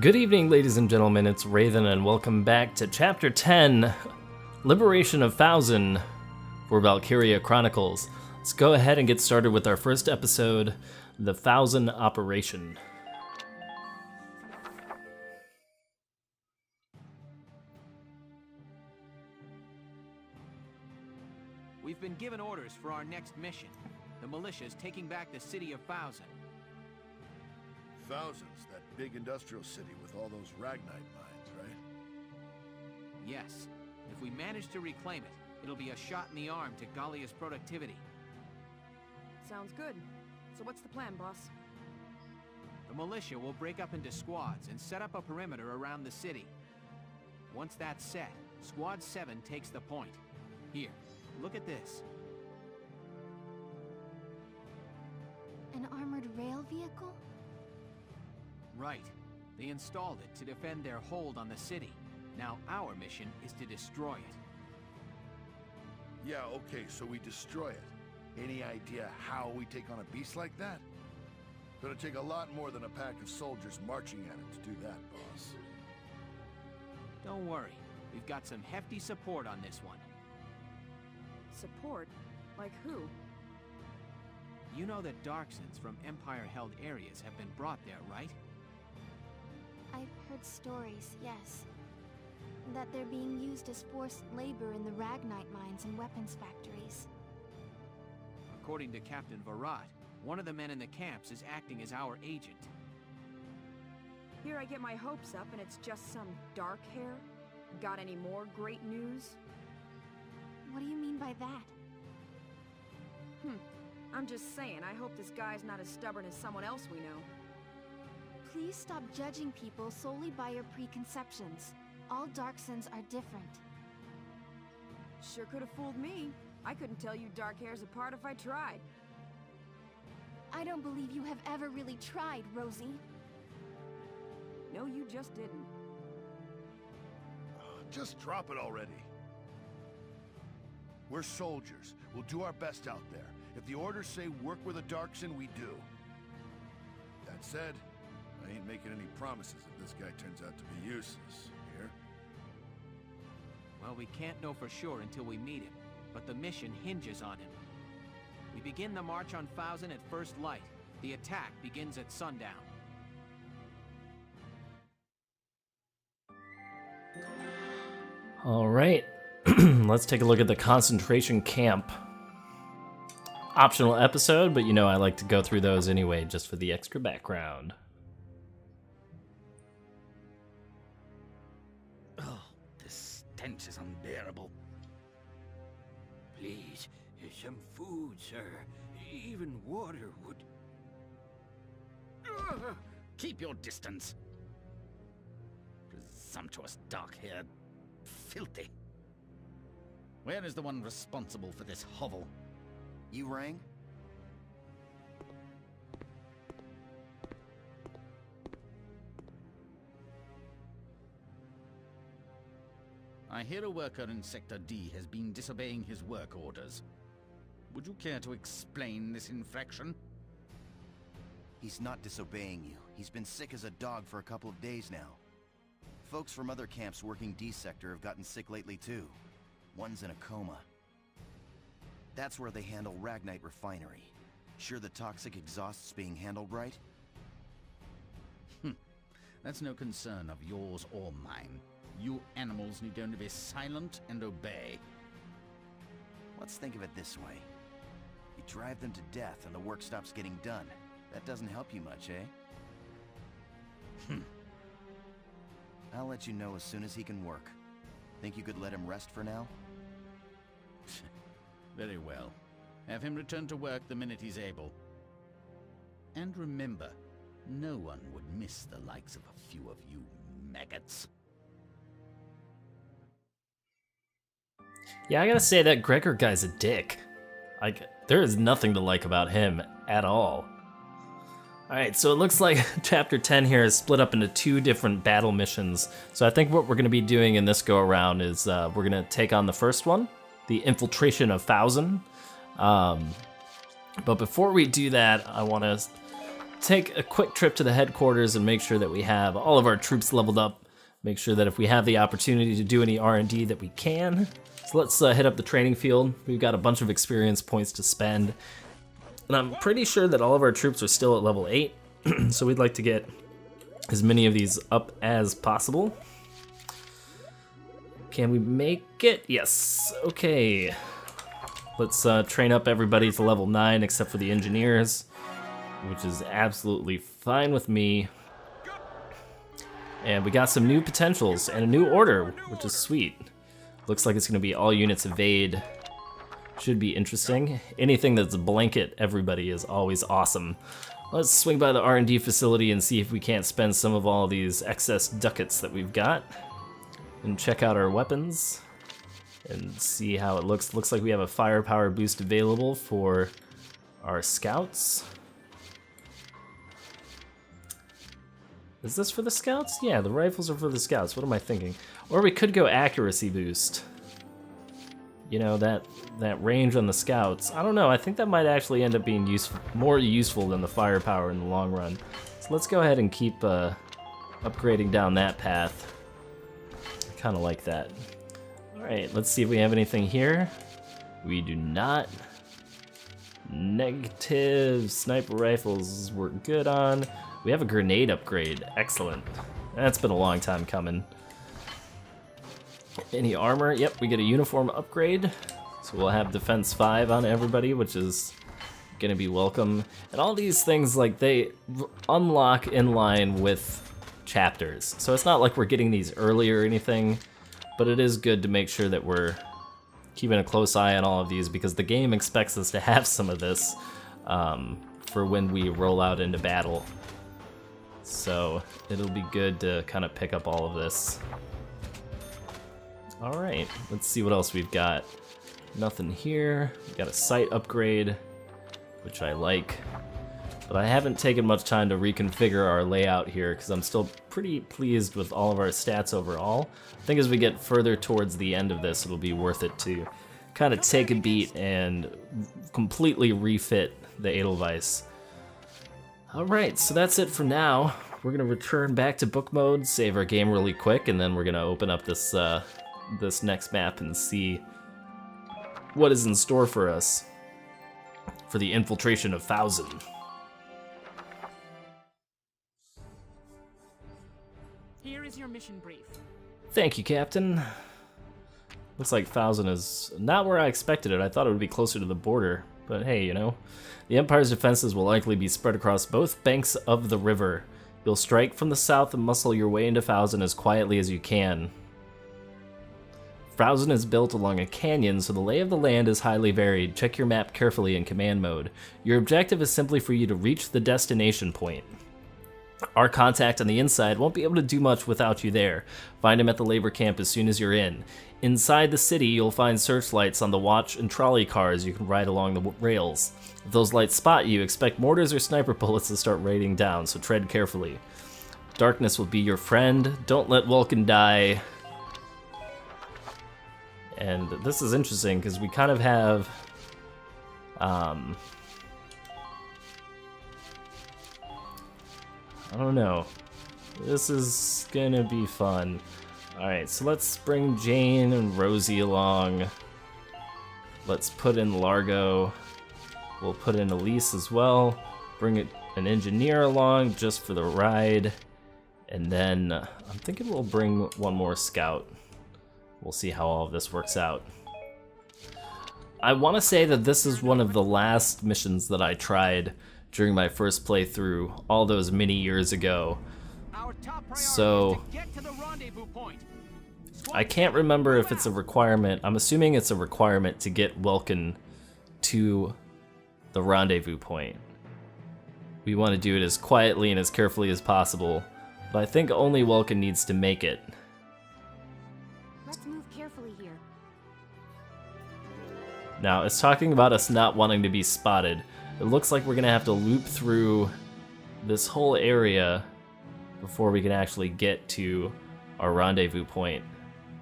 Good evening, ladies and gentlemen, it's Raidhyn, and welcome back to Chapter 10, Liberation of Fouzen for Valkyria Chronicles. Let's go ahead and get started with our first episode, the Fouzen Operation. We've been given orders for our next mission. The militia's taking back the city of Fouzen. Fouzen's that big industrial city with all those Ragnite mines, right? Yes. If we manage to reclaim it, it'll be a shot in the arm to Gallia's productivity. Sounds good. So what's the plan, boss? The militia will break up into squads and set up a perimeter around the city. Once that's set, Squad 7 takes the point. Here, look at this. An armored rail vehicle? Right. They installed it to defend their hold on the city. Now our mission is to destroy it. Yeah, okay, so we destroy it. Any idea how we take on a beast like that? Gonna take a lot more than a pack of soldiers marching at it to do that, boss. Don't worry. We've got some hefty support on this one. Support? Like who? You know that Darksons from Empire-held areas have been brought there, right? I've heard stories, yes. That they're being used as forced labor in the Ragnite mines and weapons factories. According to Captain Virat, one of the men in the camps is acting as our agent. Here I get my hopes up and it's just some dark hair? Got any more great news? What do you mean by that? I'm just saying, I hope this guy's not as stubborn as someone else we know. Please stop judging people solely by your preconceptions. All Darksons are different. Sure could have fooled me. I couldn't tell you dark hairs apart if I tried. I don't believe you have ever really tried, Rosie. No, you just didn't. Just drop it already. We're soldiers. We'll do our best out there. If the orders say work with a Darkson, we do. That said, I ain't making any promises if this guy turns out to be useless. Here? Well, we can't know for sure until we meet him, but the mission hinges on him. We begin the march on Fouzen at first light. The attack begins at sundown. All right, let's take a look at the concentration camp. Optional episode, but you know I like to go through those anyway, just for the extra background. Oh, this stench is unbearable. Please, some food, sir. Even water would... Ugh, keep your distance. Presumptuous, dark-haired, filthy. Where is the one responsible for this hovel? You rang? I hear a worker in Sector D has been disobeying his work orders. Would you care to explain this infraction? He's not disobeying you. He's been sick as a dog for a couple of days now. Folks from other camps working D Sector have gotten sick lately too. One's in a coma. That's where they handle Ragnite Refinery. Sure the toxic exhaust's being handled right? That's no concern of yours or mine. You animals need only be silent and obey. Let's think of it this way. You drive them to death and the work stops getting done. That doesn't help you much, eh? I'll let you know as soon as he can work. Think you could let him rest for now? Very well. Have him return to work the minute he's able. And remember, no one would miss the likes of a few of you maggots. Yeah, I gotta say that Gregor guy's a dick. Like, there is nothing to like about him at all. Alright, so it looks like Chapter 10 here is split up into two different battle missions. So I think what we're gonna be doing in this go-around is we're gonna take on the first one, the infiltration of Fouzen. But before we do that, I want to take a quick trip to the headquarters and make sure that we have all of our troops leveled up. Make sure that if we have the opportunity to do any R&D that we can. So let's hit up the training field. We've got a bunch of experience points to spend. And I'm pretty sure that all of our troops are still at level 8. So we'd like to get as many of these up as possible. Can we make it? Yes. Okay. Let's train up everybody to level 9 except for the engineers, which is absolutely fine with me. And we got some new potentials and a new order, which is sweet. Looks like it's going to be all units evade. Should be interesting. Anything that's blanket everybody is always awesome. Let's swing by the R&D facility and see if we can't spend some of all these excess ducats that we've got. And check out our weapons and see how it looks. Looks like we have a firepower boost available for our scouts. Is this for the scouts? Yeah, the rifles are for the scouts. What am I thinking? Or we could go accuracy boost. You know, that range on the scouts. I don't know, I think that might actually end up being more useful than the firepower in the long run. So let's go ahead and keep upgrading down that path. I kind of like that. Alright, let's see if we have anything here. We do not. Negative. Sniper rifles we're good on. We have a grenade upgrade. Excellent. That's been a long time coming. Any armor? Yep, we get a uniform upgrade. So we'll have defense 5 on everybody, which is gonna be welcome. And all these things, like, they unlock in line with chapters. So it's not like we're getting these early or anything, but it is good to make sure that we're keeping a close eye on all of these because the game expects us to have some of this for when we roll out into battle. So it'll be good to kind of pick up all of this. Alright, let's see what else we've got. Nothing here. We got a sight upgrade, which I like. But I haven't taken much time to reconfigure our layout here because I'm still pretty pleased with all of our stats overall. I think as we get further towards the end of this, it'll be worth it to kind of take a beat and completely refit the Edelweiss. Alright, so that's it for now. We're going to return back to book mode, save our game really quick, and then we're going to open up this this next map and see what is in store for us for the infiltration of Fouzen. Here is your mission brief. Thank you, Captain. Looks like Fouzen is not where I expected it. I thought it would be closer to the border, but hey, you know. The Empire's defenses will likely be spread across both banks of the river. You'll strike from the south and muscle your way into Fouzen as quietly as you can. Fouzen is built along a canyon, so the lay of the land is highly varied. Check your map carefully in command mode. Your objective is simply for you to reach the destination point. Our contact on the inside won't be able to do much without you there. Find him at the labor camp as soon as you're in. Inside the city, you'll find searchlights on the watch and trolley cars you can ride along the rails. If those lights spot you, expect mortars or sniper bullets to start raining down, so tread carefully. Darkness will be your friend. Don't let Welkin die. And this is interesting because we kind of have I don't know. This is gonna be fun. Alright, so let's bring Jane and Rosie along. Let's put in Largo. We'll put in Elise as well. Bring an engineer along just for the ride. And then I'm thinking we'll bring one more scout. We'll see how all of this works out. I want to say that this is one of the last missions that I tried during my first playthrough all those many years ago. So I can't remember if it's a requirement. I'm assuming it's a requirement to get Welkin to the rendezvous point. We want to do it as quietly and as carefully as possible, but I think only Welkin needs to make it. Let's move carefully here. Now, it's talking about us not wanting to be spotted. It looks like we're gonna have to loop through this whole area before we can actually get to our rendezvous point.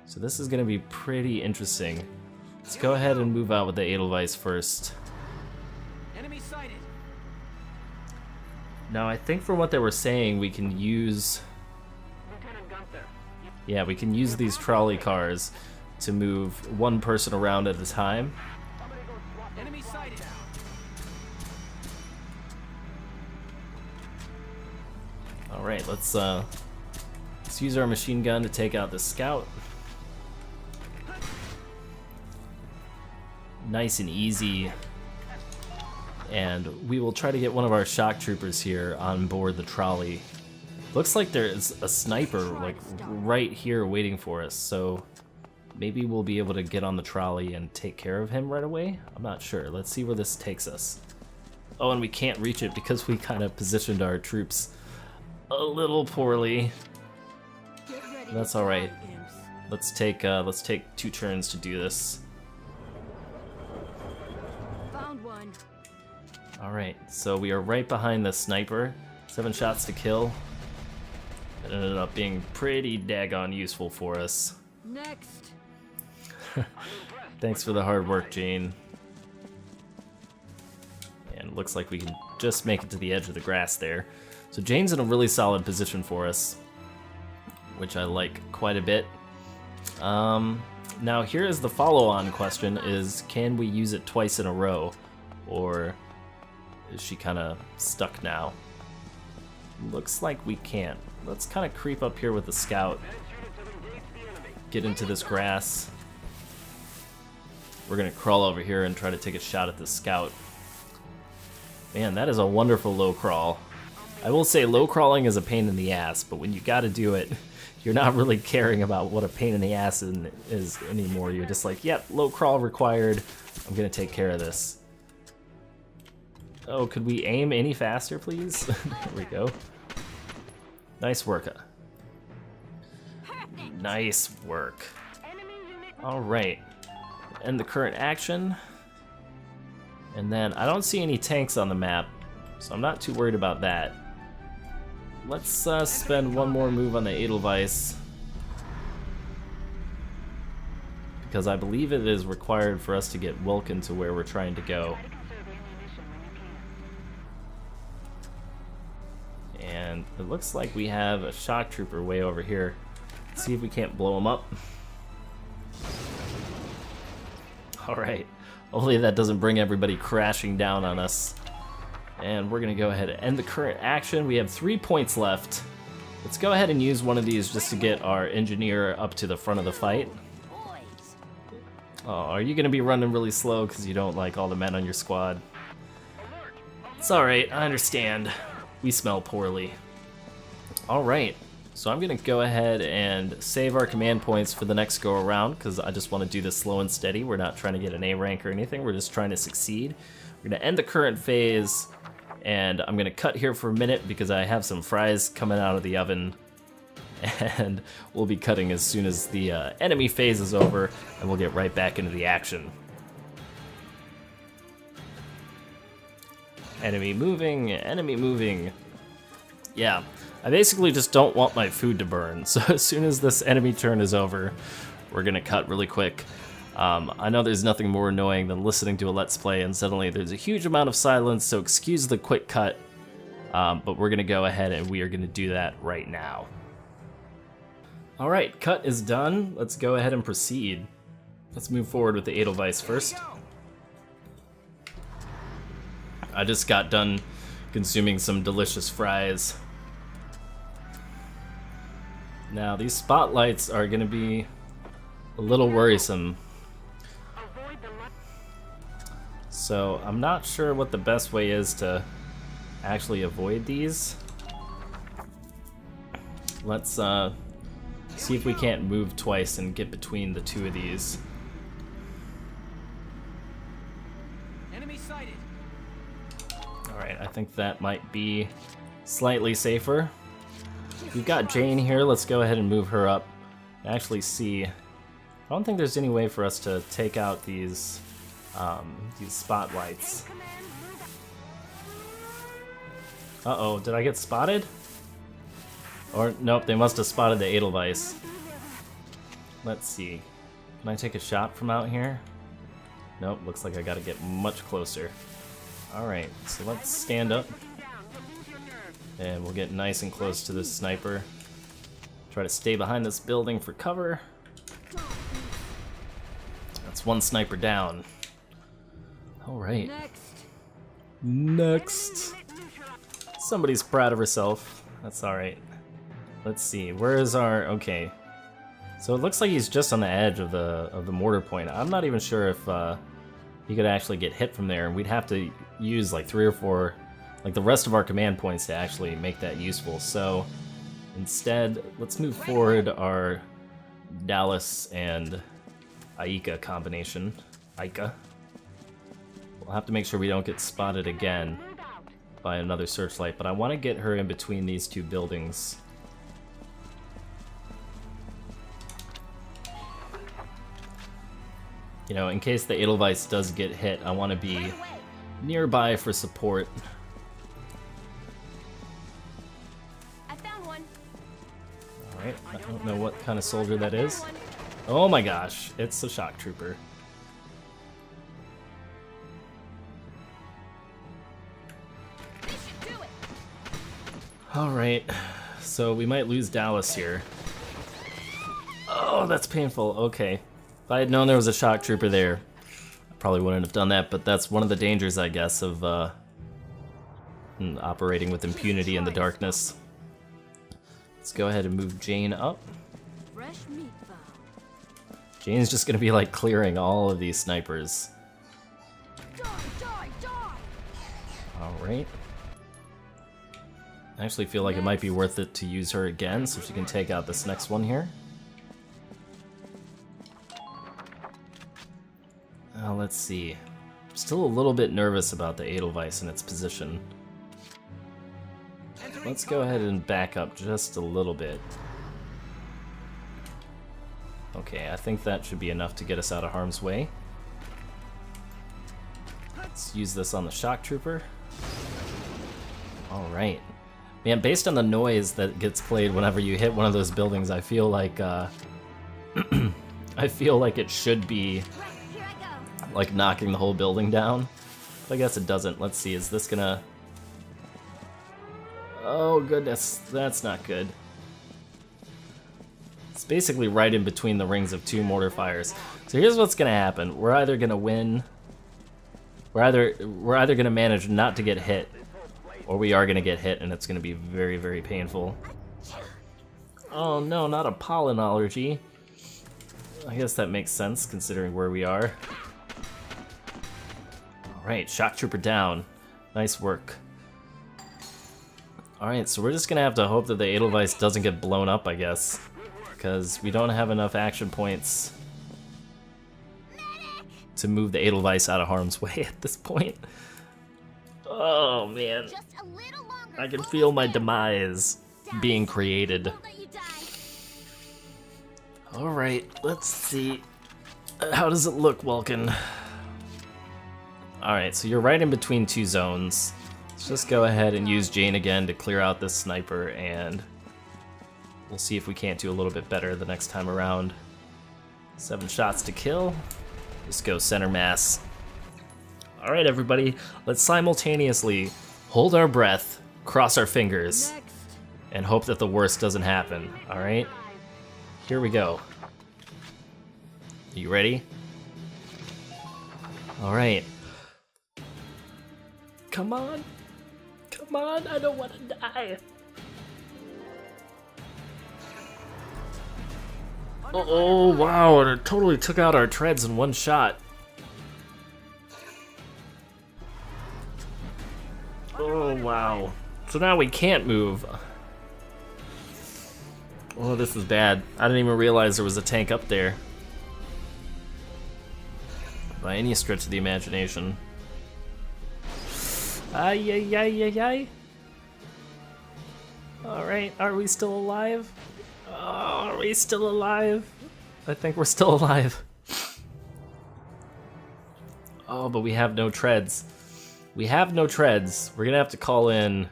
So this is gonna be pretty interesting. Let's go ahead and move out with the Edelweiss first. Enemy sighted. Now, I think from what they were saying, we can use... Yeah, we can use these trolley cars to move one person around at a time. Enemy sighted. Alright, let's use our machine gun to take out the scout. Nice and easy. And we will try to get one of our shock troopers here on board the trolley. Looks like there's a sniper like right here waiting for us, so maybe we'll be able to get on the trolley and take care of him right away. I'm not sure. Let's see where this takes us. Oh, and we can't reach it because we kind of positioned our troops a little poorly. That's all right. Let's take 2 turns to do this. Found one. All right, so we are right behind the sniper. 7 shots to kill. It ended up being pretty daggone useful for us. Next. Thanks for the hard work, Jane. And it looks like we can just make it to the edge of the grass there. So Jane's in a really solid position for us, which I like quite a bit. Now here is the follow-on question, is can we use it twice in a row? Or is she kind of stuck now? Looks like we can't. Let's kind of creep up here with the scout. Get into this grass. We're gonna crawl over here and try to take a shot at the scout. Man, that is a wonderful low crawl. I will say low crawling is a pain in the ass, but when you gotta do it, you're not really caring about what a pain in the ass is anymore. You're just like, yep, low crawl required. I'm gonna take care of this. Oh, could we aim any faster, please? There we go. Nice work. Nice work. Alright. End the current action. And then I don't see any tanks on the map, so I'm not too worried about that. Let's spend one more move on the Edelweiss, because I believe it is required for us to get Welkin to where we're trying to go. And it looks like we have a shock trooper way over here. Let's see if we can't blow him up. Alright, hopefully that doesn't bring everybody crashing down on us. And we're gonna go ahead and end the current action. We have 3 points left. Let's go ahead and use one of these just to get our engineer up to the front of the fight. Oh, are you gonna be running really slow because you don't like all the men on your squad? It's alright, I understand. We smell poorly. Alright, so I'm gonna go ahead and save our command points for the next go around because I just want to do this slow and steady. We're not trying to get an A rank or anything, we're just trying to succeed. We're gonna end the current phase, and I'm gonna cut here for a minute because I have some fries coming out of the oven, and we'll be cutting as soon as the enemy phase is over, and we'll get right back into the action. Enemy moving, enemy moving. Yeah, I basically just don't want my food to burn, so as soon as this enemy turn is over, we're gonna cut really quick. I know there's nothing more annoying than listening to a Let's Play and suddenly there's a huge amount of silence, so excuse the quick cut, but we're gonna go ahead and we are gonna do that right now. Alright, cut is done. Let's go ahead and proceed. Let's move forward with the Edelweiss first. I just got done consuming some delicious fries. Now these spotlights are gonna be a little worrisome. So I'm not sure what the best way is to actually avoid these. Let's see if we can't move twice and get between the two of these. Enemy sighted. Alright, I think that might be slightly safer. We've got Jane here, let's go ahead and move her up. Actually see, I don't think there's any way for us to take out these spotlights. Uh-oh, did I get spotted? Or, nope, they must have spotted the Edelweiss. Let's see. Can I take a shot from out here? Nope, looks like I gotta get much closer. Alright, so let's stand up. And we'll get nice and close to this sniper. Try to stay behind this building for cover. That's one sniper down. Alright. Next. Somebody's proud of herself. That's alright. Let's see, where is our... okay. So it looks like he's just on the edge of the mortar point. I'm not even sure if he could actually get hit from there. We'd have to use like 3 or 4, like the rest of our command points to actually make that useful. So instead, let's move forward our Dallas and Aika combination. Aika. We'll have to make sure we don't get spotted again by another searchlight, but I want to get her in between these two buildings. You know, in case the Edelweiss does get hit, I want to be nearby for support. I found one. Alright, I don't know what kind of soldier that is. Oh my gosh, it's a shock trooper. Alright, so we might lose Dallas here. Oh, that's painful. Okay. If I had known there was a shock trooper there, I probably wouldn't have done that, but that's one of the dangers, I guess, of operating with impunity in the darkness. Let's go ahead and move Jane up. Jane's just gonna be like clearing all of these snipers. Alright. I actually feel like it might be worth it to use her again so she can take out this next one here. Let's see. I'm still a little bit nervous about the Edelweiss in its position. Let's go ahead and back up just a little bit. Okay, I think that should be enough to get us out of harm's way. Let's use this on the shock trooper. Alright. Man, based on the noise that gets played whenever you hit one of those buildings, I feel like I feel like it should be like knocking the whole building down. But I guess it doesn't. Let's see, is this gonna... oh goodness, that's not good. It's basically right in between the rings of 2 mortar fires. So here's what's gonna happen. We're either gonna win... We're either gonna manage not to get hit, or we are gonna get hit and it's gonna be very, very painful. Oh no, not a pollen allergy. I guess that makes sense considering where we are. Alright, shock trooper down. Nice work. Alright, so we're just gonna have to hope that the Edelweiss doesn't get blown up, I guess. Because we don't have enough action points to move the Edelweiss out of harm's way at this point. Oh man. I can feel my demise being created. Alright, let's see. How does it look, Welkin? Alright, so you're right in between 2 zones. Let's just go ahead and use Jane again to clear out this sniper, and we'll see if we can't do a little bit better the next time around. 7 shots to kill. Just go center mass. Alright everybody, let's simultaneously hold our breath, cross our fingers, and hope that the worst doesn't happen, alright? Here we go. You ready? Alright. Come on. Come on, I don't want to die. Oh wow, and it totally took out our treads in one shot. Oh wow. So now we can't move. Oh, this is bad. I didn't even realize there was a tank up there. By any stretch of the imagination. Ay, ay, ay, ay, ay. Alright, are we still alive? Oh, are we still alive? I think we're still alive. Oh, but we have no treads. We have no treads. We're gonna have to call in...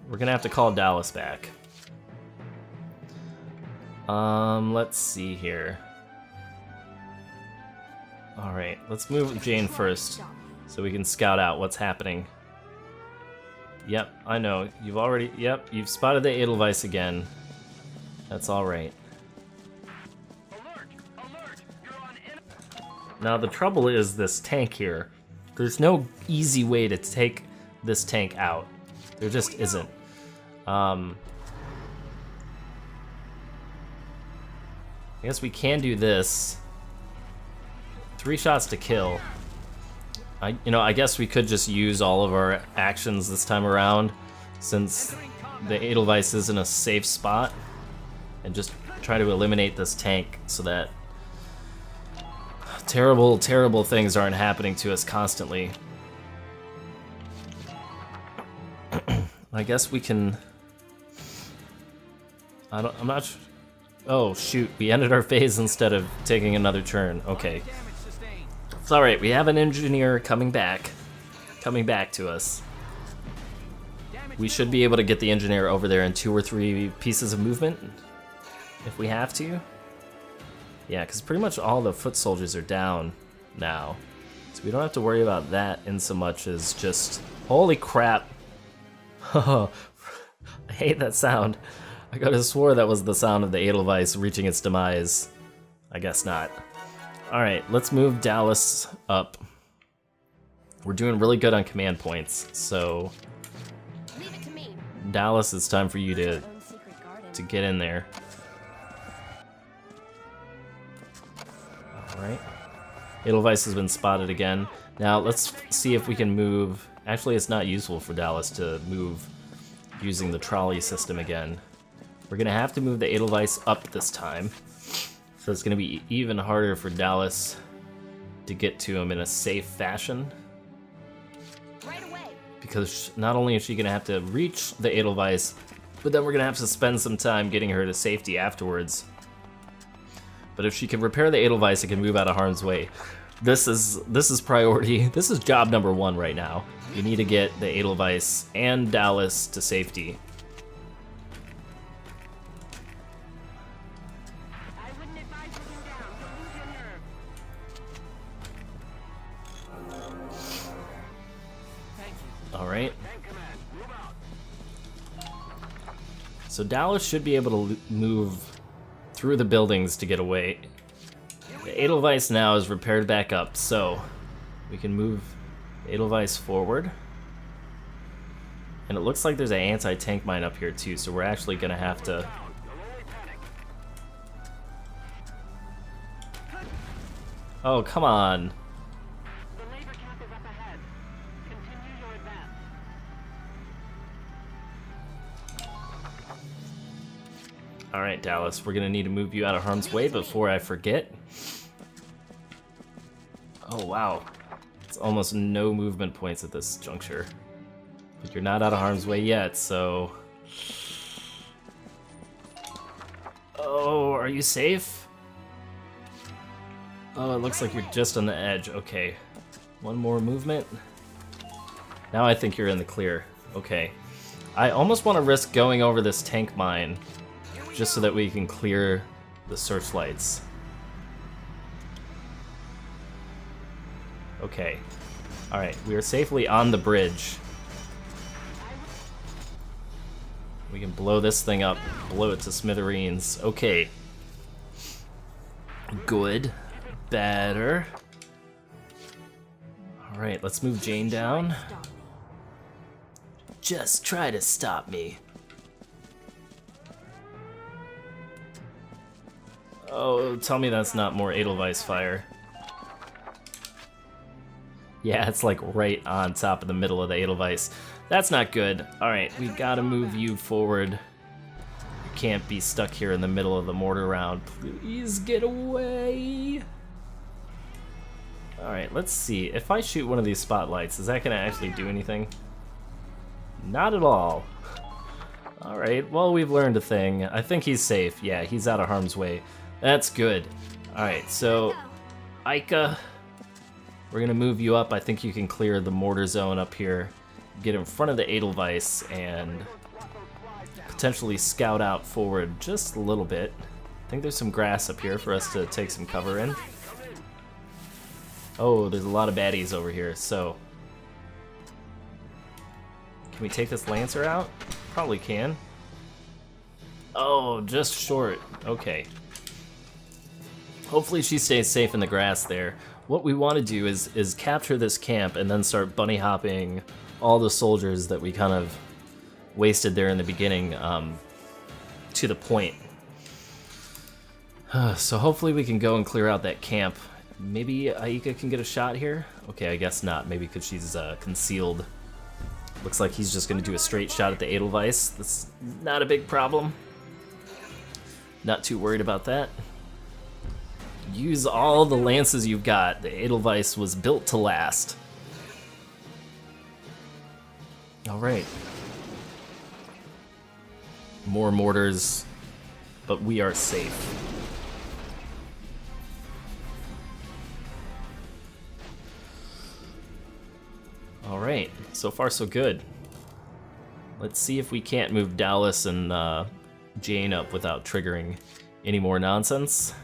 We're gonna have to call Dallas back. Let's see here. Alright, let's move Jane first. so we can scout out what's happening. Yep, I know. You've already... Yep, you've spotted the Edelweiss again. That's alright. Now the trouble is this tank here. There's no easy way to take this tank out. There just isn't. I guess we can do this. 3 shots to kill. I guess we could just use all of our actions this time around, since the Edelweiss is in a safe spot, and just try to eliminate this tank so that terrible, terrible things aren't happening to us constantly. I guess we can... I'm not sure. Oh, shoot. We ended our phase instead of taking another turn. Okay. It's alright. We have an engineer coming back to us. We should be able to get the engineer over there in 2 or 3 pieces of movement, if we have to. Yeah, because pretty much all the foot soldiers are down now. So we don't have to worry about that in so much as just... Holy crap! I hate that sound. I could have swore that was the sound of the Edelweiss reaching its demise. I guess not. Alright, let's move Dallas up. We're doing really good on command points, so... Leave it to me. Dallas, it's time for you to get in there. Alright. Edelweiss has been spotted again. Now, let's see if we can move... Actually, it's not useful for Dallas to move using the trolley system again. We're gonna have to move the Edelweiss up this time. So it's gonna be even harder for Dallas to get to him in a safe fashion. Right away. Because not only is she gonna have to reach the Edelweiss, but then we're gonna have to spend some time getting her to safety afterwards. But if she can repair the Edelweiss, it can move out of harm's way. This is priority. This is job number 1 right now. We need to get the Edelweiss and Dallas to safety. I wouldn't advise looking down. You'll lose your nerve. Thank you. All right. So Dallas should be able to move through the buildings to get away. The Edelweiss now is repaired back up, so we can move Edelweiss forward. And it looks like there's an anti-tank mine up here too, so we're actually gonna have to... Oh, come on. The labor camp is up ahead. Continue your advance. Alright, Dallas, we're gonna need to move you out of harm's way before I forget. Oh, wow. It's almost no movement points at this juncture. But you're not out of harm's way yet, so... Oh, are you safe? Oh, it looks like you're just on the edge. Okay. One more movement. Now I think you're in the clear. Okay. I almost want to risk going over this tank mine just so that we can clear the searchlights. Okay. Alright, we are safely on the bridge. We can blow this thing up, blow it to smithereens. Okay. Good. Better. Alright, let's move Jane down. Just try to stop me. Oh, tell me that's not more Edelweiss fire. Yeah, it's like right on top of the middle of the Edelweiss. That's not good. Alright, we gotta move you forward. You can't be stuck here in the middle of the mortar round. Please get away. Alright, let's see. If I shoot one of these spotlights, is that gonna actually do anything? Not at all. Alright, well, we've learned a thing. I think he's safe. Yeah, he's out of harm's way. That's good. Alright, so... Ica... We're gonna move you up. I think you can clear the mortar zone up here, get in front of the Edelweiss, and potentially scout out forward just a little bit. I think there's some grass up here for us to take some cover in. Oh, there's a lot of baddies over here, so... Can we take this Lancer out? Probably can. Oh, just short. Okay. Hopefully she stays safe in the grass there. What we want to do is capture this camp and then start bunny hopping all the soldiers that we kind of wasted there in the beginning to the point. So hopefully we can go and clear out that camp. Maybe Aika can get a shot here? Okay, I guess not. Maybe because she's concealed. Looks like he's just going to do a straight shot at the Edelweiss. That's not a big problem. Not too worried about that. Use all the lances you've got. The Edelweiss was built to last. Alright. More mortars, but we are safe. Alright, so far so good. Let's see if we can't move Dallas and Jane up without triggering any more nonsense.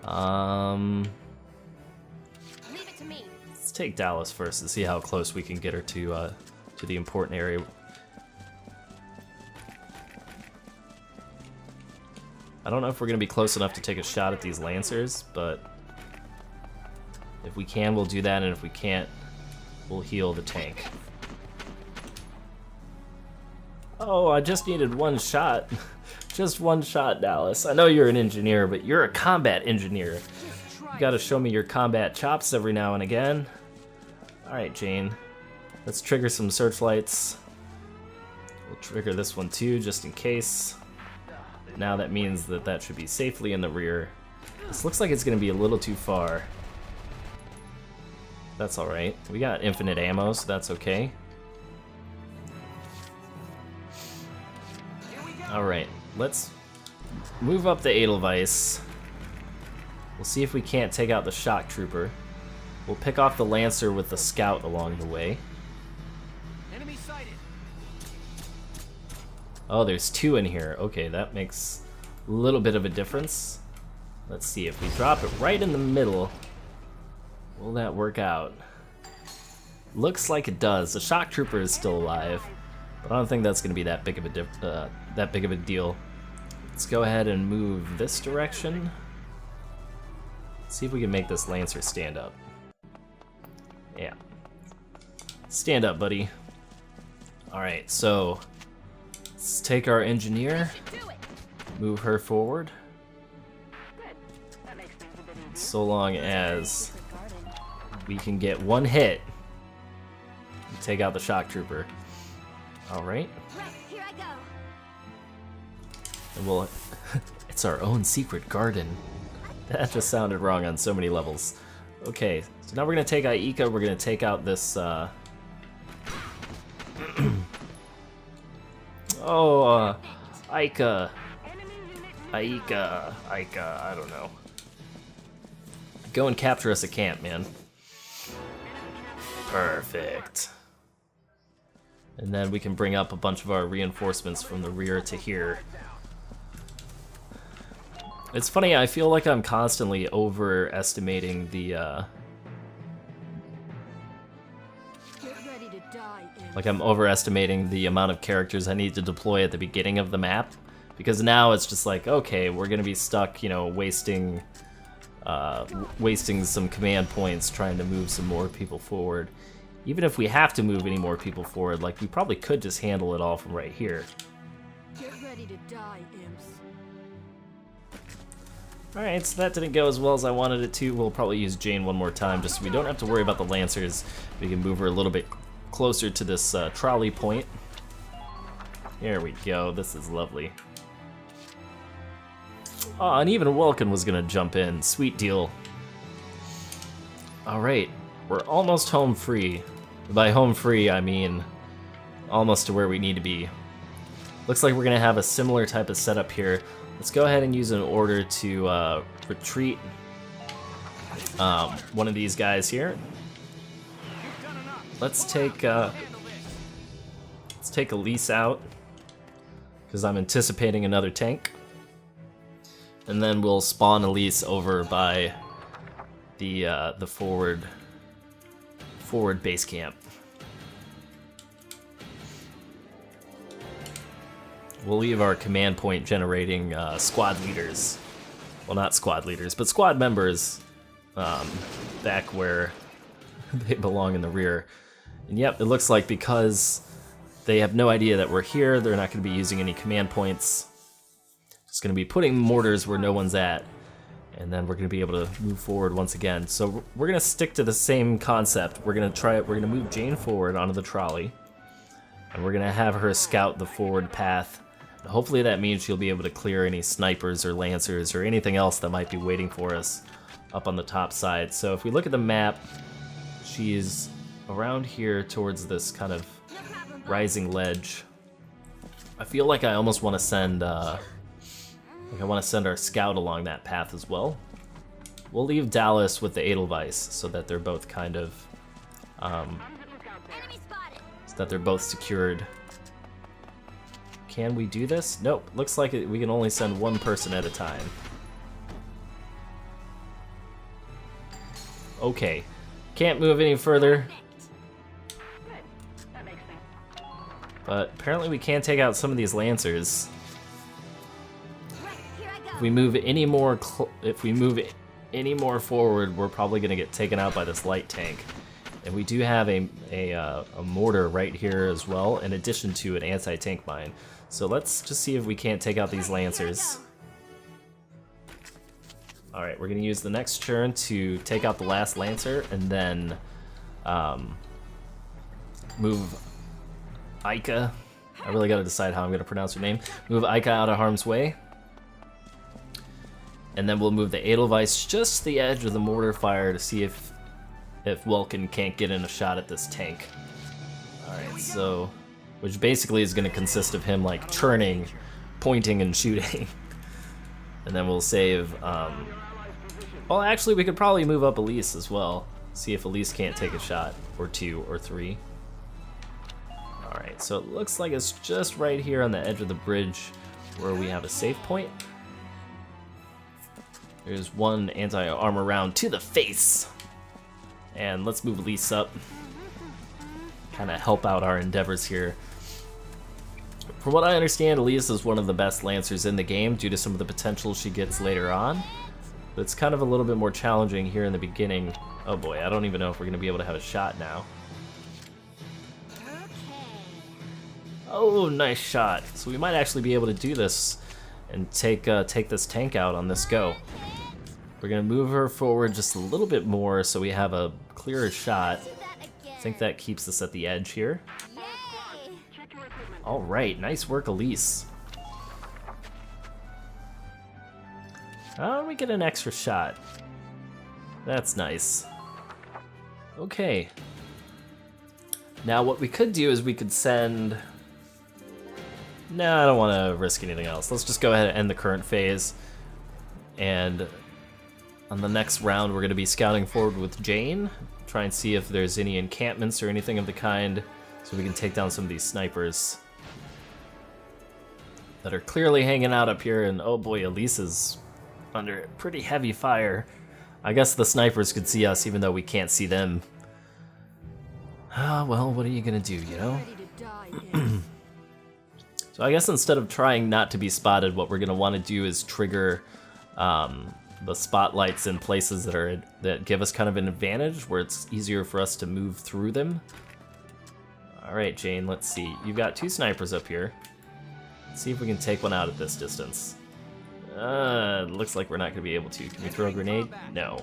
Leave it to me. Let's take Dallas first and see how close we can get her to the important area. I don't know if we're gonna be close enough to take a shot at these Lancers, but if we can, we'll do that, and if we can't, we'll heal the tank. Oh, I just needed one shot. Just one shot, Dallas. I know you're an engineer, but you're a combat engineer. You gotta show me your combat chops every now and again. Alright, Jane. Let's trigger some searchlights. We'll trigger this one too, just in case. Now that means that that should be safely in the rear. This looks like it's gonna be a little too far. That's alright. We got infinite ammo, so that's okay. Alright, let's move up the Edelweiss. We'll see if we can't take out the shock trooper. We'll pick off the Lancer with the scout along the way. Enemy sighted. Oh, there's two in here. Okay, that makes a little bit of a difference. Let's see, if we drop it right in the middle, will that work out? Looks like it does. The shock trooper is still alive, but I don't think that's going to be that big of a deal. Let's go ahead and move this direction. See if we can make this Lancer stand up. Yeah. Stand up, buddy. Alright, so let's take our engineer, move her forward. So long as we can get one hit and take out the shock trooper. Alright. Right, here I go. And we'll... it's our own secret garden. That just sounded wrong on so many levels. Okay, so now we're gonna take Aika, we're gonna take out this, Aika, I don't know. Go and capture us a camp, man. Perfect. And then we can bring up a bunch of our reinforcements from the rear to here. It's funny, I feel like I'm constantly overestimating the, like I'm overestimating the amount of characters I need to deploy at the beginning of the map. Because now it's just like, okay, we're gonna be stuck, you know, wasting some command points trying to move some more people forward. Even if we have to move any more people forward, like, we probably could just handle it all from right here. Get ready to die, imps. Alright, so that didn't go as well as I wanted it to. We'll probably use Jane one more time just so we don't have to worry about the Lancers. We can move her a little bit closer to this trolley point. There we go, this is lovely. Oh, and even Welkin was gonna jump in. Sweet deal. Alright, we're almost home free. By home free, I mean almost to where we need to be. Looks like we're gonna have a similar type of setup here. Let's go ahead and use an order to retreat one of these guys here. Let's take Elise out, because I'm anticipating another tank. And then we'll spawn Elise over by the forward base camp. We'll leave our command point generating squad leaders. Well, not squad leaders, but squad members back where they belong in the rear. And yep, it looks like because they have no idea that we're here, they're not going to be using any command points. Just going to be putting mortars where no one's at. And then we're going to be able to move forward once again. So we're going to stick to the same concept. We're going to try it. We're going to move Jane forward onto the trolley. And we're going to have her scout the forward path. And hopefully that means she'll be able to clear any snipers or lancers or anything else that might be waiting for us up on the top side. So if we look at the map, she's around here towards this kind of rising ledge. I feel like I almost want to send our scout along that path as well. We'll leave Dallas with the Edelweiss so that they're both kind of so that they're both secured. Can we do this? Nope. Looks like we can only send one person at a time. Okay. Can't move any further. But apparently we can take out some of these lancers. If we move any more forward, we're probably going to get taken out by this light tank. And we do have a mortar right here as well, in addition to an anti-tank mine. So let's just see if we can't take out these lancers. Alright, we're going to use the next turn to take out the last lancer, and then move Aika. I really got to decide how I'm going to pronounce her name. Move Aika out of harm's way. And then we'll move the Edelweiss just to the edge of the mortar fire to see if Welkin can't get in a shot at this tank. Alright, so... which basically is going to consist of him, like, turning, pointing, and shooting. And then we'll save... well, actually, we could probably move up Elise as well. See if Elise can't take a shot, or 2, or 3. Alright, so it looks like it's just right here on the edge of the bridge where we have a save point. There's one anti-armor round to the face. And let's move Elise up. Kind of help out our endeavors here. From what I understand, Elise is one of the best lancers in the game due to some of the potential she gets later on. But it's kind of a little bit more challenging here in the beginning. Oh boy, I don't even know if we're going to be able to have a shot now. Oh, nice shot. So we might actually be able to do this and take this tank out on this go. We're going to move her forward just a little bit more so we have a clearer shot. I think that keeps us at the edge here. Alright, nice work, Elise. Oh, we get an extra shot. That's nice. Okay. Now what we could do is we could send... No, I don't want to risk anything else. Let's just go ahead and end the current phase. And on the next round, we're going to be scouting forward with Jane. Try and see if there's any encampments or anything of the kind, so we can take down some of these snipers that are clearly hanging out up here. And oh boy, Elise is under pretty heavy fire. I guess the snipers could see us even though we can't see them. Ah, well, what are you gonna do, you know? So I guess instead of trying not to be spotted, what we're gonna want to do is trigger the spotlights in places that give us kind of an advantage, where it's easier for us to move through them. Alright, Jane, let's see. You've got 2 snipers up here. Let's see if we can take one out at this distance. Looks like we're not going to be able to. Can we throw a grenade? No.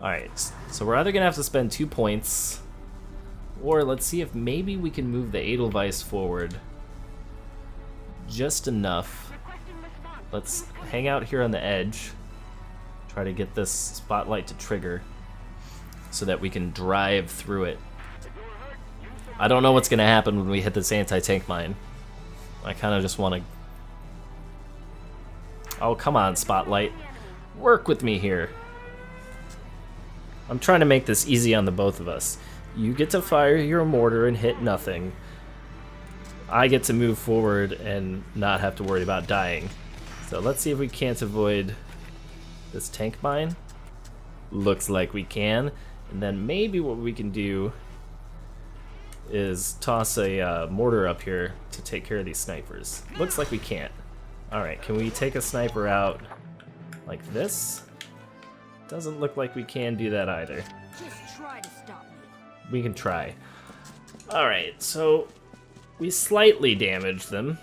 Alright, so we're either going to have to spend 2 points, or let's see if maybe we can move the Edelweiss forward just enough. Let's hang out here on the edge. Try to get this spotlight to trigger so that we can drive through it. I don't know what's going to happen when we hit this anti-tank mine. I kind of just want to... Oh, come on, Spotlight. Work with me here. I'm trying to make this easy on the both of us. You get to fire your mortar and hit nothing. I get to move forward and not have to worry about dying. So let's see if we can't avoid this tank mine. Looks like we can. And then maybe what we can do is toss a mortar up here to take care of these snipers. Looks like we can't. Alright, can we take a sniper out like this? Doesn't look like we can do that either. Just try to stop me. We can try. Alright, so we slightly damaged them.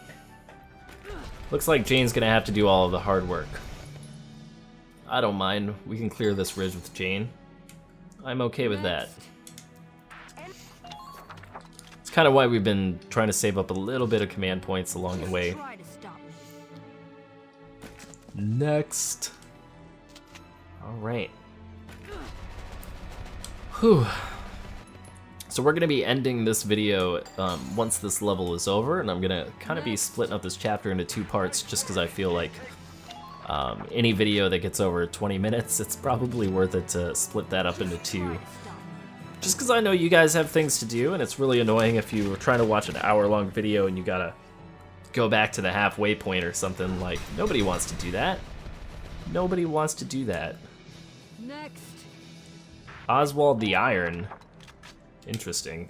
Looks like Jane's gonna have to do all of the hard work. I don't mind. We can clear this ridge with Jane. I'm okay with that. It's kind of why we've been trying to save up a little bit of command points along the way. Try to stop me. Next. Alright. Whew. So we're going to be ending this video once this level is over, and I'm going to kind of be splitting up this chapter into 2 parts just because I feel like any video that gets over 20 minutes, it's probably worth it to split that up into 2. Just because I know you guys have things to do, and it's really annoying if you were trying to watch an hour-long video and you gotta go back to the halfway point or something. Like, nobody wants to do that. Nobody wants to do that. Next. Oswald the Iron. Interesting.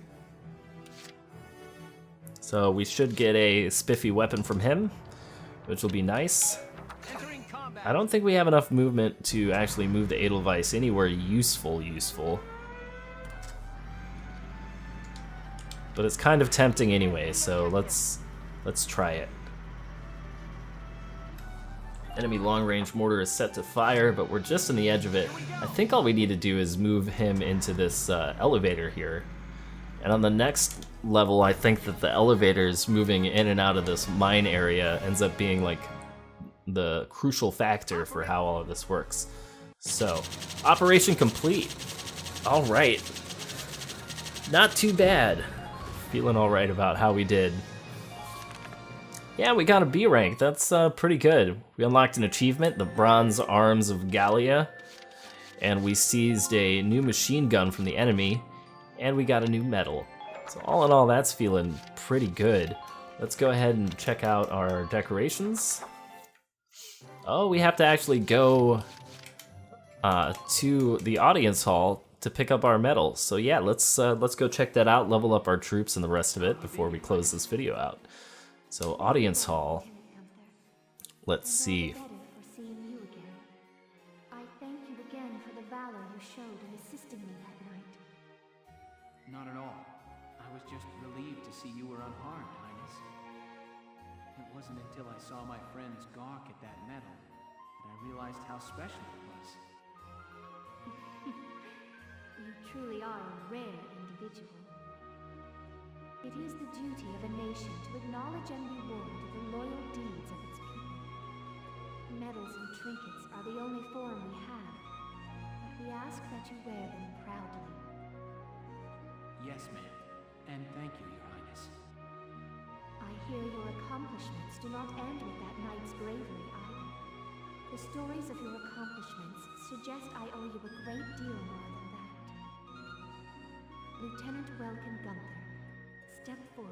So we should get a spiffy weapon from him, which will be nice. Entering combat. I don't think we have enough movement to actually move the Edelweiss anywhere useful. But it's kind of tempting anyway, so let's try it. Enemy long-range mortar is set to fire, but we're just on the edge of it. I think all we need to do is move him into this elevator here. And on the next level, I think that the elevators moving in and out of this mine area ends up being like the crucial factor for how all of this works. So, operation complete. All right. Not too bad. Feeling all right about how we did. Yeah, we got a B rank. That's pretty good. We unlocked an achievement, the Bronze Arms of Gallia, and we seized a new machine gun from the enemy, and we got a new medal. So all in all, that's feeling pretty good. Let's go ahead and check out our decorations. Oh, we have to actually go to the audience hall to pick up our medals. So yeah, let's go check that out, level up our troops and the rest of it before we close this video out. So audience hall, let's see. I thank you again for the valor you showed in assisting me that night. Not at all. I was just relieved to see you were unharmed, Highness. It wasn't until I saw my friends gawk at that medal that I realized how special it was. You truly are a rare individual. It is the duty of a nation to acknowledge and reward the loyal deeds of its people. Medals and trinkets are the only form we have, but we ask that you wear them proudly. Yes, ma'am. And thank you, Your Highness. I hear your accomplishments do not end with that night's bravery either. The stories of your accomplishments suggest I owe you a great deal more than that. Lieutenant Welkin Gunther, step forward.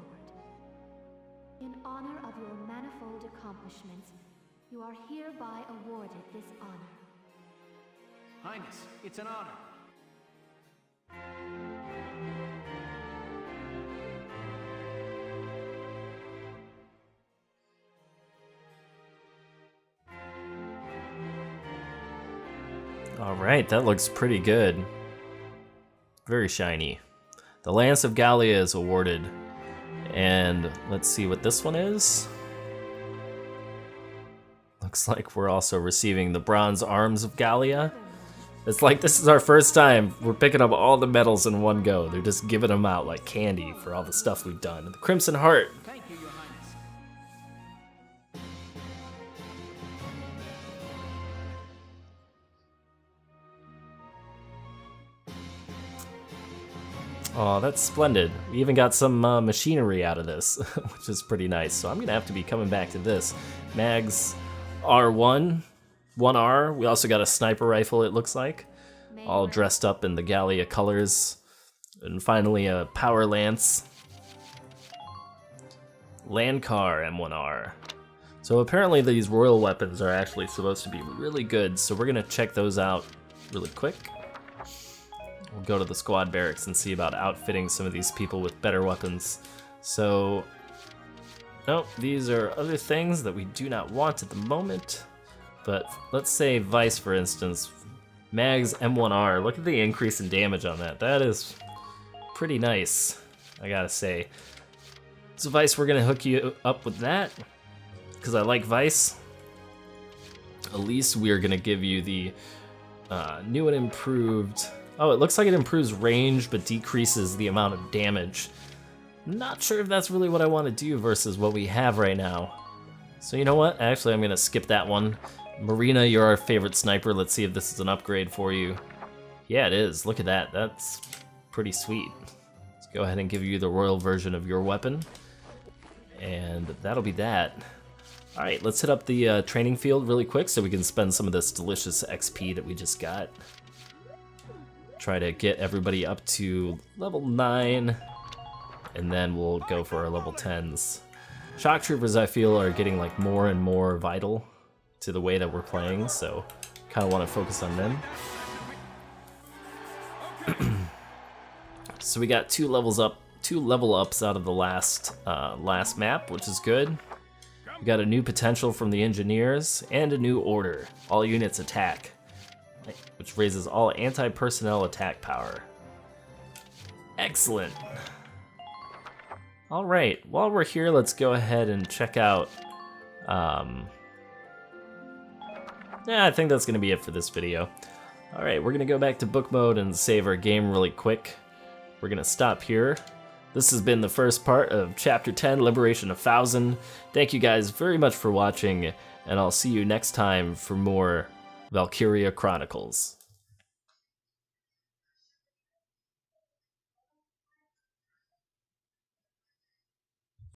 In honor of your manifold accomplishments, you are hereby awarded this honor. Highness, it's an honor. All right, that looks pretty good. Very shiny. The Lance of Gallia is awarded. And let's see what this one is. Looks like we're also receiving the Bronze Arms of Gallia. It's like this is our first time. We're picking up all the medals in one go. They're just giving them out like candy for all the stuff we've done. The Crimson Heart. Thank you, Your Highness. Oh, that's splendid. We even got some machinery out of this, which is pretty nice. So I'm going to have to be coming back to this. Mags R1, 1R. We also got a sniper rifle, it looks like. All dressed up in the Gallia colors. And finally a power lance. Landcar M1R. So apparently these royal weapons are actually supposed to be really good, so we're going to check those out really quick. We'll go to the squad barracks and see about outfitting some of these people with better weapons. So, nope, these are other things that we do not want at the moment. But let's say Vice, for instance, Mag's M1R. Look at the increase in damage on that. That is pretty nice, I gotta say. So Vice, we're gonna hook you up with that, because I like Vice. At least we are gonna give you the new and improved... Oh, it looks like it improves range, but decreases the amount of damage. Not sure if that's really what I want to do versus what we have right now. So you know what? Actually, I'm gonna skip that one. Marina, you're our favorite sniper. Let's see if this is an upgrade for you. Yeah, it is. Look at that. That's pretty sweet. Let's go ahead and give you the royal version of your weapon. And that'll be that. Alright, let's hit up the training field really quick so we can spend some of this delicious XP that we just got. Try to get everybody up to level 9, and then we'll go for our level 10s. Shock Troopers, I feel, are getting like more and more vital to the way that we're playing, so kind of want to focus on them. So we got two level ups out of the last map, which is good. We got a new potential from the engineers and a new order. All units attack, which raises all anti-personnel attack power. Excellent. All right, while we're here, let's go ahead and check out. Yeah, I think that's gonna be it for this video. All right, we're gonna go back to book mode and save our game really quick. We're gonna stop here. This has been the first part of Chapter 10, Liberation of Fouzen. Thank you guys very much for watching, and I'll see you next time for more Valkyria Chronicles.